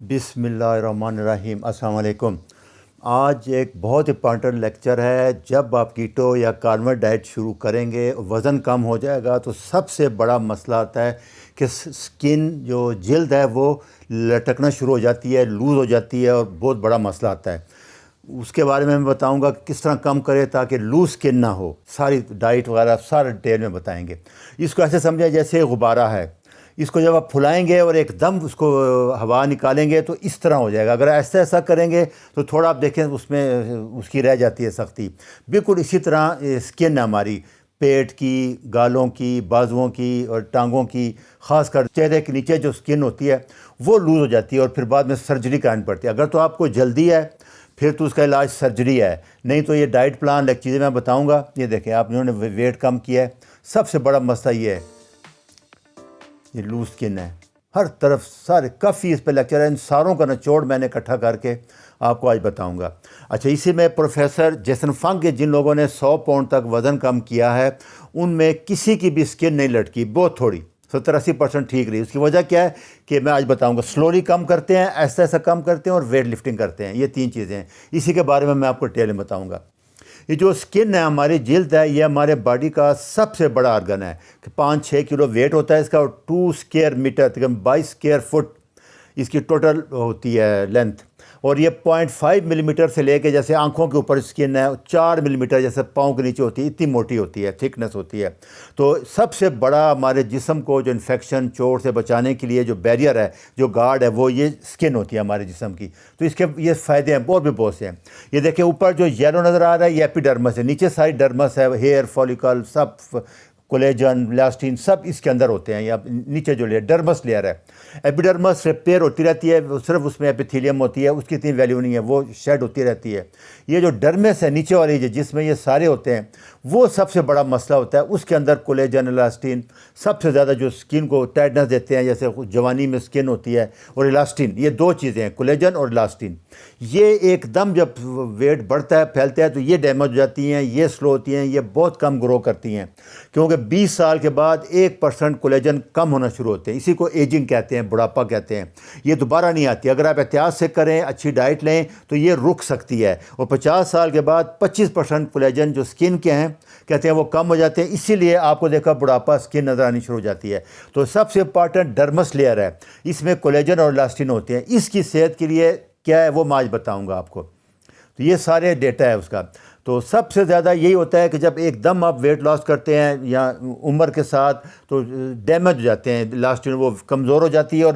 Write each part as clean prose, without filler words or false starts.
بسم اللہ الرحمن الرحیم۔ السلام علیکم۔ آج ایک بہت امپارٹنٹ لیکچر ہے۔ جب آپ کیٹو یا کارنیور ڈائٹ شروع کریں گے، وزن کم ہو جائے گا، تو سب سے بڑا مسئلہ آتا ہے کہ سکن جو جلد ہے وہ لٹکنا شروع ہو جاتی ہے، لوز ہو جاتی ہے، اور بہت بڑا مسئلہ آتا ہے۔ اس کے بارے میں بتاؤں گا کہ کس طرح کم کرے تاکہ لوز سکن نہ ہو۔ ساری ڈائٹ وغیرہ سارا ڈیٹیل میں بتائیں گے۔ اس کو ایسے سمجھیں جیسے غبارہ ہے، اس کو جب آپ پھلائیں گے اور ایک دم اس کو ہوا نکالیں گے تو اس طرح ہو جائے گا۔ اگر ایسا کریں گے تو تھوڑا آپ دیکھیں اس میں اس کی رہ جاتی ہے سختی۔ بالکل اسی طرح سکن ہے ہماری، پیٹ کی، گالوں کی، بازوؤں کی اور ٹانگوں کی، خاص کر چہرے کے نیچے جو سکن ہوتی ہے وہ لوز ہو جاتی ہے اور پھر بعد میں سرجری کرانی پڑتی ہے۔ اگر تو آپ کو جلدی ہے پھر تو اس کا علاج سرجری ہے، نہیں تو یہ ڈائٹ پلان ایک چیزیں میں بتاؤں گا۔ یہ دیکھیں، آپ نے ویٹ کم کیا ہے، سب سے بڑا مسئلہ یہ ہے، یہ لوز سکن ہے۔ ہر طرف سارے کافی اس پہ لیکچر ہے، ان ساروں کا نچوڑ میں نے اکٹھا کر کے آپ کو آج بتاؤں گا۔ اچھا، اسی میں پروفیسر جیسن فنگ کے جن لوگوں نے 100 پاؤنڈ تک وزن کم کیا ہے، ان میں کسی کی بھی سکن نہیں لٹکی، بہت تھوڑی، 70-80% ٹھیک رہی۔ اس کی وجہ کیا ہے کہ میں آج بتاؤں گا۔ سلولی کم کرتے ہیں، ایسا کم کرتے ہیں، اور ویٹ لفٹنگ کرتے ہیں۔ یہ 3 چیزیں ہیں، اسی کے بارے میں آپ کو ڈیٹیل میں بتاؤں گا۔ یہ جو سکن ہے، ہماری جلد ہے، یہ ہمارے باڈی کا سب سے بڑا آرگن ہے کہ 5-6 کلو ویٹ ہوتا ہے اس کا، اور 2 اسکوائر میٹر تقریباً 22 اسکوائر فٹ اس کی ٹوٹل ہوتی ہے لینتھ، اور یہ 0.5 ملی میٹر سے لے کے جیسے آنکھوں کے اوپر سکن ہے 4 ملی میٹر جیسے پاؤں کے نیچے ہوتی ہے، اتنی موٹی ہوتی ہے، تھکنس ہوتی ہے۔ تو سب سے بڑا ہمارے جسم کو جو انفیکشن چوٹ سے بچانے کے لیے جو بیریئر ہے، جو گارڈ ہے، وہ یہ سکن ہوتی ہے ہمارے جسم کی۔ تو اس کے یہ فائدے ہیں، اور بھی بہت سے ہیں۔ یہ دیکھیں، اوپر جو یلو نظر آ رہا ہے یہ ایپیڈرمس ہے، نیچے ساری ڈرمس ہے، ہیئر فولیکل، سب کولیجن، الاسٹین، سب اس کے اندر ہوتے ہیں۔ یا نیچے جو لیئر ڈرمس لیئر ہے، ایپیڈرمس ریپیئر ہوتی رہتی ہے، صرف اس میں ایپیتھیلیم ہوتی ہے، اس کی اتنی ویلیو نہیں ہے، وہ شیڈ ہوتی رہتی ہے۔ یہ جو ڈرمس ہے نیچے والی جس میں یہ سارے ہوتے ہیں، وہ سب سے بڑا مسئلہ ہوتا ہے۔ اس کے اندر کولیجن، الاسٹین سب سے زیادہ جو سکن کو ٹائٹنس دیتے ہیں، جیسے جوانی میں سکن ہوتی ہے، اور الاسٹین، یہ 2 چیزیں ہیں، کولیجن اور الاسٹین۔ یہ ایک دم جب ویٹ بڑھتا ہے، پھیلتا ہے، تو یہ ڈیمیج ہو جاتی ہیں، یہ سلو ہوتی ہیں، یہ بہت کم گرو کرتی ہیں، کیونکہ 20 سال کے بعد 1% کولیجن کم ہونا شروع ہوتے ہیں۔ اسی کو ایجنگ کہتے ہیں، بڑھاپا کہتے ہیں۔ یہ دوبارہ نہیں آتی، اگر آپ احتیاط سے کریں، اچھی ڈائٹ لیں تو یہ رک سکتی ہے۔ اور 50 سال کے بعد 25% کولیجن جو سکن کے ہیں کہتے ہیں وہ کم ہو جاتے ہیں، اسی لیے آپ کو دیکھا بڑھاپا سکن نظر آنی شروع ہو جاتی ہے۔ تو سب سے امپارٹنٹ ڈرمس لیئر ہے، اس میں کولیجن اور الاسٹین ہوتے ہیں۔ اس کی صحت کے لیے کیا ہے وہ میں آج بتاؤں گا آپ کو۔ تو یہ سارے ڈیٹا ہے اس کا۔ تو سب سے زیادہ یہی ہوتا ہے کہ جب ایک دم آپ ویٹ لاس کرتے ہیں یا عمر کے ساتھ، تو ڈیمیج ہو جاتے ہیں، لاسٹ وہ کمزور ہو جاتی ہے اور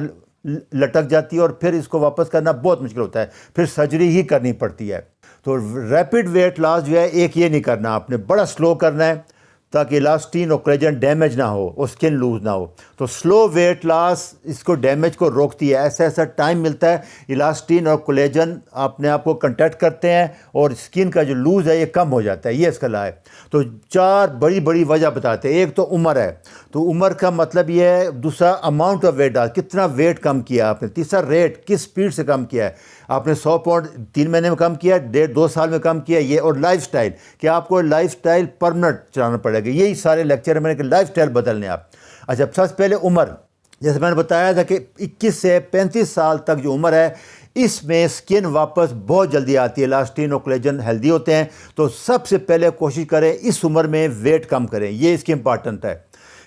لٹک جاتی ہے، اور پھر اس کو واپس کرنا بہت مشکل ہوتا ہے، پھر سرجری ہی کرنی پڑتی ہے۔ تو ریپڈ ویٹ لاس جو ہے، ایک یہ نہیں کرنا، آپ نے بڑا سلو کرنا ہے تاکہ الاسٹین اور کولیجن ڈیمیج نہ ہو اور سکن لوز نہ ہو۔ تو سلو ویٹ لاس اس کو ڈیمیج کو روکتی ہے۔ ایسا ٹائم ملتا ہے، الاسٹین اور کولیجن اپنے آپ کو کنٹیکٹ کرتے ہیں اور سکن کا جو لوز ہے یہ کم ہو جاتا ہے۔ یہ اس کا لا ہے۔ تو 4 بڑی وجہ بتاتے ہیں۔ ایک تو عمر ہے، تو عمر کا مطلب یہ ہے۔ دوسرا اماؤنٹ آف ویٹ لاس، کتنا ویٹ کم کیا آپ نے۔ تیسرا ریٹ، کس سپیڈ سے کم کیا ہے۔ آپ نے 100 پاؤنڈ 3 مہینے میں کم کیا، 1.5-2 سال میں کم کیا، یہ۔ اور لائف سٹائل، کہ آپ کو لائف سٹائل پرمنٹ چلانا پڑے گا۔ یہی سارے لیکچر ہیں میں نے کہ لائف سٹائل بدلنے آپ۔ اچھا، سب سے پہلے عمر، جیسے میں نے بتایا تھا کہ 21 سے 35 سال تک جو عمر ہے، اس میں سکن واپس بہت جلدی آتی ہے، الاسٹین اور کولیجن ہیلدی ہوتے ہیں۔ تو سب سے پہلے کوشش کریں اس عمر میں ویٹ کم کریں، یہ اس کی امپارٹنٹ ہے،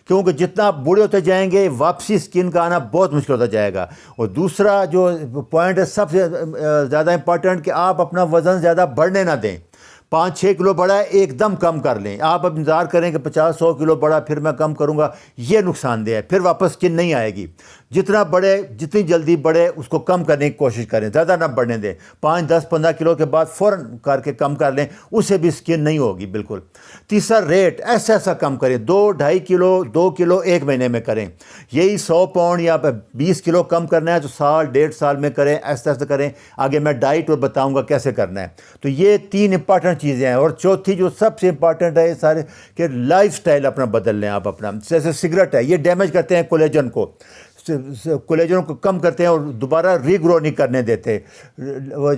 کیونکہ جتنا آپ بوڑھے ہوتے جائیں گے واپسی سکن کا آنا بہت مشکل ہوتا جائے گا۔ اور دوسرا جو پوائنٹ ہے سب سے زیادہ امپارٹنٹ، کہ آپ اپنا وزن زیادہ بڑھنے نہ دیں۔ 5-6 کلو بڑھا ہے، ایک دم کم کر لیں۔ آپ اب انتظار کریں کہ 50-100 کلو بڑھا پھر میں کم کروں گا، یہ نقصان دہ ہے، پھر واپس سکن نہیں آئے گی۔ جتنا بڑھے، جتنی جلدی بڑھے، اس کو کم کرنے کی کوشش کریں، زیادہ نہ بڑھنے دیں۔ 5-10-15 کلو کے بعد فوراً کر کے کم کر لیں، اس سے بھی سکن نہیں ہوگی بالکل۔ تیسرا ریٹ، ایسا کم کریں، 2-2.5 کلو 2 کلو 1 مہینے میں کریں۔ یہی 100 پاؤنڈ یا 20 کلو کم کرنا ہے تو 1.5 سال میں کریں، ایسا کریں۔ آگے میں ڈائٹ اور بتاؤں گا کیسے کرنا ہے۔ تو یہ 3 امپارٹنٹ چیزیں ہیں۔ اور چوتھی جو سب سے امپارٹنٹ ہے، یہ سارے کہ لائف سٹائل اپنا بدل لیں آپ اپنا۔ جیسے سگریٹ ہے، یہ ڈیمیج کرتے ہیں کولیجن کو، کولیجن کو کم کرتے ہیں اور دوبارہ ری گرو نہیں کرنے دیتے۔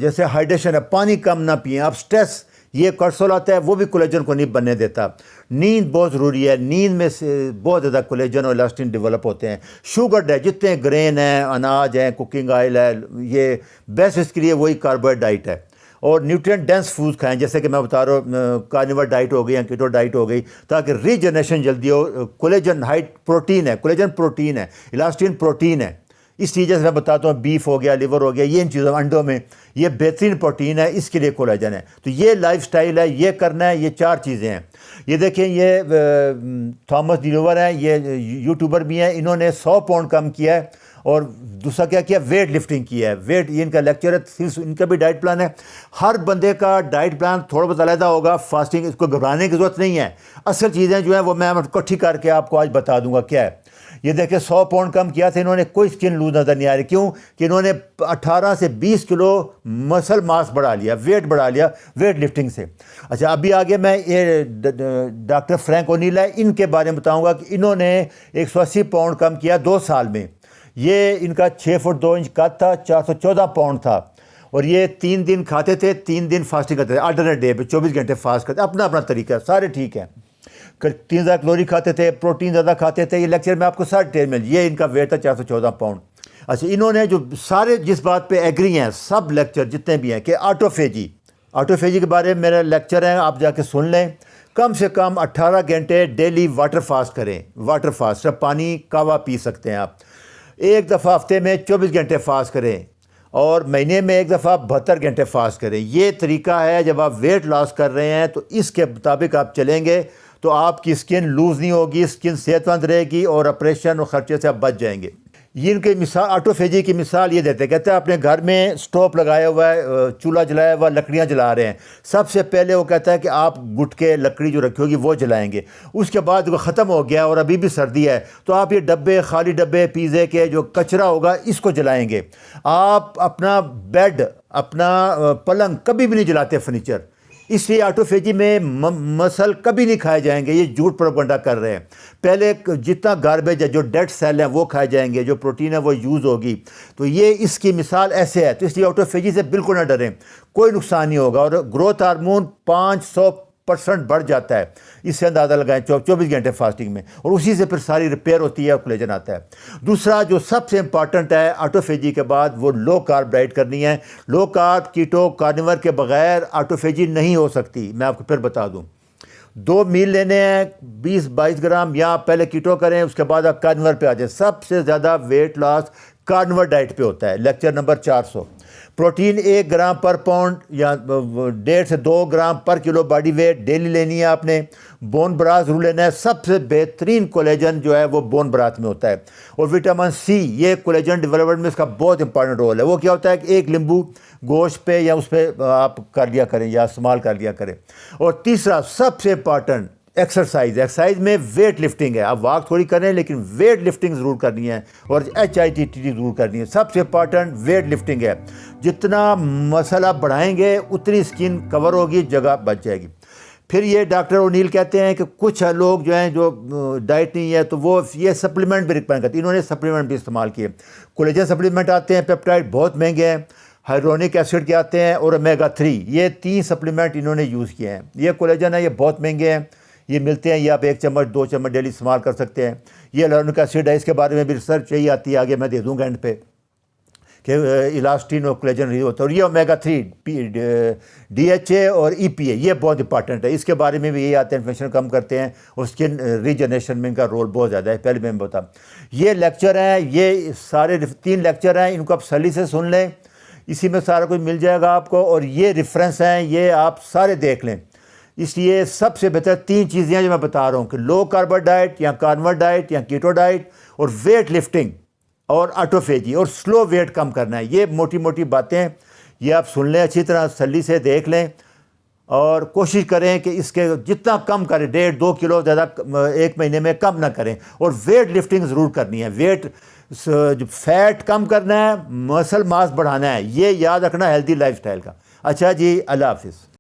جیسے ہائیڈریشن ہے، پانی کم نہ پئیں آپ۔ سٹریس، یہ کورٹیسول آتا ہے وہ بھی کولیجن کو نہیں بننے دیتا. نیند بہت ضروری ہے, نیند میں سے بہت زیادہ کولیجن اور الاسٹین ڈیولپ ہوتے ہیں. شوگر ہے, جتنے گرین ہیں, اناج ہیں, کوکنگ آئل ہے, یہ بیسٹ اس کے لیے وہی کاربوہائیڈریٹ ڈائٹ ہے. اور نیوٹرینٹ ڈینس فوڈ کھائیں, جیسے کہ میں بتا رہا ہوں کارنیور ڈائٹ ہو گئی یا کیٹو ڈائٹ ہو گئی, تاکہ ریجنریشن جلدی ہو. کولیجن ہائٹ پروٹین ہے, کولیجن پروٹین ہے, الاسٹین پروٹین ہے. اس چیزیں سے میں بتاتا ہوں, بیف ہو گیا, لیور ہو گیا, یہ ان چیزوں انڈوں میں یہ بہترین پروٹین ہے, اس کے لیے کولیجن ہے. تو یہ لائف سٹائل ہے, یہ کرنا ہے, یہ 4 چیزیں ہیں. یہ دیکھیں, یہ تھامس ڈیلوور ہیں, یہ یوٹیوبر بھی ہیں, انہوں نے 100 پاؤنڈ کم کیا ہے. اور دوسرا کیا کیا, ویٹ لفٹنگ کیا ہے. ویٹ, یہ ان کا لیکچر ہے, ان کا بھی ڈائٹ پلان ہے. ہر بندے کا ڈائٹ پلان تھوڑا بہت علیحدہ ہوگا. فاسٹنگ, اس کو گھبرانے کی ضرورت نہیں ہے. اصل چیزیں جو ہیں وہ میں اکٹھی کر کے آپ کو آج بتا دوں گا کیا ہے. یہ دیکھیں 100 پاؤنڈ کم کیا تھا انہوں نے, کوئی اسکن لوز نظر نہیں آ رہی. کیوں کہ انہوں نے 18 سے 20 کلو مسل ماس بڑھا لیا, ویٹ بڑھا لیا ویٹ لفٹنگ سے. اچھا, ابھی آگے میں یہ ڈاکٹر فرینک اونیل ہے, ان کے بارے میں بتاؤں گا کہ انہوں نے 180 پاؤنڈ کم کیا 2 سال میں. یہ ان کا 6 فٹ 2 انچ قد تھا, 414 پاؤنڈ تھا. اور یہ 3 دن کھاتے تھے, 3 دن فاسٹنگ کرتے تھے, آلٹرنیٹ ڈے پہ 24 گھنٹے فاسٹ کرتے, اپنا اپنا طریقہ, سارے ٹھیک ہیں. 3000 کیلوری کھاتے تھے, پروٹین زیادہ کھاتے تھے. یہ لیکچر میں آپ کو سارے ڈیٹیل مل, یہ ان کا ویٹ تھا 414 پاؤنڈ. اچھا, انہوں نے جو سارے جس بات پہ ایگری ہیں, سب لیکچر جتنے بھی ہیں, کہ آٹوفیجی کے بارے میں میرا لیکچر ہے, آپ جا کے سن لیں. کم سے کم 18 گھنٹے ڈیلی واٹر فاسٹ کریں. واٹر فاسٹ, پانی کہوا پی سکتے ہیں آپ. ایک دفعہ ہفتے میں 24 گھنٹے فاسٹ کریں, اور مہینے میں ایک دفعہ 72 گھنٹے فاسٹ کریں. یہ طریقہ ہے. جب آپ ویٹ لاس کر رہے ہیں تو اس کے مطابق آپ چلیں گے تو آپ کی اسکن لوز نہیں ہوگی, اسکن صحت مند رہے گی, اور آپریشن اور خرچے سے آپ بچ جائیں گے. یہ ان کی مثال, آٹوفیجی کی مثال یہ دیتے, کہتے ہیں اپنے گھر میں اسٹوپ لگایا ہوا ہے, چولہا جلایا ہوا, لکڑیاں جلا رہے ہیں. سب سے پہلے وہ کہتا ہے کہ آپ گٹکے لکڑی جو رکھی ہوگی وہ جلائیں گے. اس کے بعد وہ ختم ہو گیا اور ابھی بھی سردی ہے تو آپ یہ ڈبے, خالی ڈبے پیزے کے جو کچرا ہوگا اس کو جلائیں گے. آپ اپنا بیڈ, اپنا پلنگ کبھی بھی نہیں جلاتے, فرنیچر. اس لیے آٹوفیجی میں مسل کبھی نہیں کھائے جائیں گے. یہ جھوٹ پروپیگنڈا کر رہے ہیں. پہلے جتنا گاربیج ہے, جو ڈیڈ سیل ہیں وہ کھائے جائیں گے, جو پروٹین ہے وہ یوز ہوگی. تو یہ اس کی مثال ایسے ہے. تو اس لیے آٹوفیجی سے بالکل نہ ڈریں, کوئی نقصان نہیں ہوگا. اور گروتھ ہارمون 500% بڑھ جاتا ہے. اس سے اندازہ لگائیں 24 گھنٹے فاسٹنگ میں, اور اسی سے پھر ساری ریپیئر ہوتی ہے اور کولیجن آتا ہے. دوسرا جو سب سے امپارٹنٹ ہے آٹوفیجی کے بعد, وہ لو کارب ڈائٹ کرنی ہے. لو کارب, کیٹو, کارنیور کے بغیر آٹوفیجی نہیں ہو سکتی. میں آپ کو پھر بتا دوں, 2 میل لینے ہیں 20-22 گرام, یا پہلے کیٹو کریں, اس کے بعد آپ کارنیور پہ آ جائیں. سب سے زیادہ ویٹ لاس کارنیور ڈائٹ پہ ہوتا ہے. Lecture number 400. Protein 1 gram per pound یا 1.5 سے 2 گرام پر کلو باڈی ویٹ ڈیلی لینی ہے آپ نے. بون براس ضرور لینا ہے. سب سے بہترین کولیجن جو ہے وہ بون براس میں ہوتا ہے. اور وٹامن سی, یہ کولیجن ڈیولپمنٹ میں اس کا بہت امپارٹنٹ رول ہے. وہ کیا ہوتا ہے کہ 1 لیمبو گوشت پہ یا اس پہ آپ کر لیا کریں, یا استعمال کر لیا کریں. اور تیسرا سب سے امپارٹنٹ, ایکسرسائز میں ویٹ لفٹنگ ہے. آپ واک تھوڑی کریں, لیکن ویٹ لفٹنگ ضرور کرنی ہے, اور HIIT ضرور کرنی ہے. سب سے امپارٹنٹ ویٹ لفٹنگ ہے. جتنا مسل آپ بڑھائیں گے اتنی اسکن کور ہوگی, جگہ بچ جائے گی. پھر یہ ڈاکٹر اونیل کہتے ہیں کہ کچھ لوگ جو ہیں جو ڈائٹ نہیں ہے تو وہ یہ سپلیمنٹ بھی ریکمینڈ کرتے ہیں. انہوں نے سپلیمنٹ بھی استعمال کیے. کولیجن سپلیمنٹ آتے ہیں, پیپٹائڈ بہت مہنگے ہیں, ہائیڈرونک ایسڈ کے آتے ہیں, اور اومیگا 3. یہ 3 سپلیمنٹ انہوں نے یوز کیے ہیں. یہ کولیجن ہے, یہ بہت مہنگے ہیں. یہ ملتے ہیں, یہ آپ 1 چمچ 2 چمچ ڈیلی استعمال کر سکتے ہیں. یہ ہائیڈرونک ایسڈ ہے, اس کے بارے میں بھی ریسرچ یہی آتی ہے, آگے میں دے دوں گا اینڈ پہ, کہ الاسٹین اور کولیجن ہوتا ہے. اور یہ اومیگا 3 DHA اور EPA, یہ بہت امپارٹنٹ ہے. اس کے بارے میں بھی یہی آتے ہیں, انفیکشن کم کرتے ہیں, اور اسکن ریجنریشن میں ان کا رول بہت زیادہ ہے. پہلے میں بتا, یہ لیکچر ہیں, یہ سارے 3 لیکچر ہیں, ان کو آپ سلی سے سن لیں, اسی میں سارا کچھ مل جائے گا آپ کو. اور یہ ریفرنس ہیں, یہ آپ سارے دیکھ لیں. اس لیے سب سے بہتر 3 چیزیں جو میں بتا رہا ہوں, کہ لو کارب ڈائٹ یا کارنیور ڈائٹ یا کیٹو ڈائٹ, اور ویٹ لفٹنگ, اور آٹوفیجی, اور سلو ویٹ کم کرنا ہے. یہ موٹی موٹی باتیں, یہ آپ سن لیں, اچھی طرح تسلی سے دیکھ لیں, اور کوشش کریں کہ اس کے جتنا کم کریں, 1.5-2 کلو زیادہ 1 مہینے میں کم نہ کریں. اور ویٹ لفٹنگ ضرور کرنی ہے. ویٹ فیٹ کم کرنا ہے, مسل ماس بڑھانا ہے. یہ یاد رکھنا ہیلدی لائف سٹائل کا. اچھا جی, اللہ حافظ.